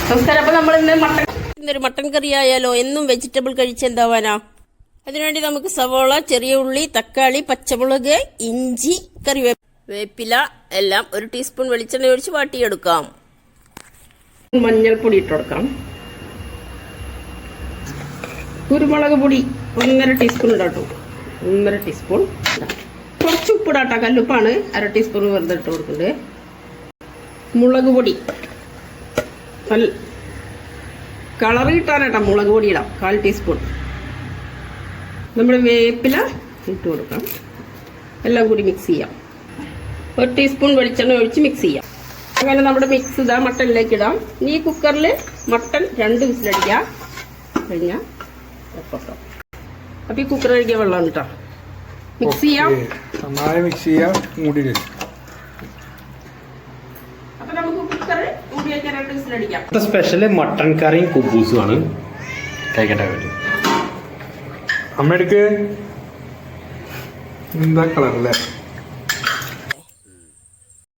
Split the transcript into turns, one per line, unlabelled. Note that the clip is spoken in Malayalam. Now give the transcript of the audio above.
നമസ്കാരം. അപ്പൊ നമ്മൾ ഇന്നൊരു മട്ടൻ കറി ആയാലോ? എന്നും വെജിറ്റബിൾ കഴിച്ചെന്താവാനാ? അതിനുവേണ്ടി നമുക്ക് സവോള, ചെറിയ ഉള്ളി, തക്കാളി, പച്ചമുളക്, ഇഞ്ചി, കറിവേപ്പില എല്ലാം 1 ടീസ്പൂൺ വെളിച്ചെണ്ണ ഒഴിച്ച് വാട്ടിയെടുക്കാം. മഞ്ഞൾപ്പൊടി ഇട്ട് കൊടുക്കാം. കുരുമുളക് പൊടി 1.5 ടീസ്പൂൺ ഇടാട്ടോ. 1.5 ടീസ്പൂൺ. കുറച്ച് ഉപ്പിടാട്ടോ, കല്ലുപ്പാണ്. 1/2 ടീസ്പൂൺ വെറുതെ ഇട്ട് കൊടുക്കുന്നുണ്ട്. മുളക് പൊടി കളർ കിട്ടാനാട്ടോ മുളക് പൊടി ഇടാം. 1/4 ടീസ്പൂൺ. നമ്മൾ വേപ്പില ഇട്ട് കൊടുക്കാം. എല്ലാം കൂടി മിക്സ് ചെയ്യാം. 1 ടീസ്പൂൺ വെളിച്ചെണ്ണ ഒഴിച്ച് മിക്സ് ചെയ്യാം. അങ്ങനെ നമ്മുടെ മിക്സ് ഇതാ മട്ടനിലേക്ക് ഇടാം. ഈ കുക്കറിൽ മട്ടൻ 2 വിസിലടിക്കാം. കഴിഞ്ഞാൽ അപ്പൊ ഈ കുക്കർ കഴുകിയ വെള്ളം കേട്ടോ. മിക്സ് ചെയ്യാം.
നന്നായി മിക്സ് ചെയ്യാം. മൂടി
സ്പെഷ്യല് മട്ടൻ കറിയും കുബൂസും ആണ്. കഴിക്കട്ടെ.
അമ്മ എടുക്ക്. എന്താ കളറല്ലേ?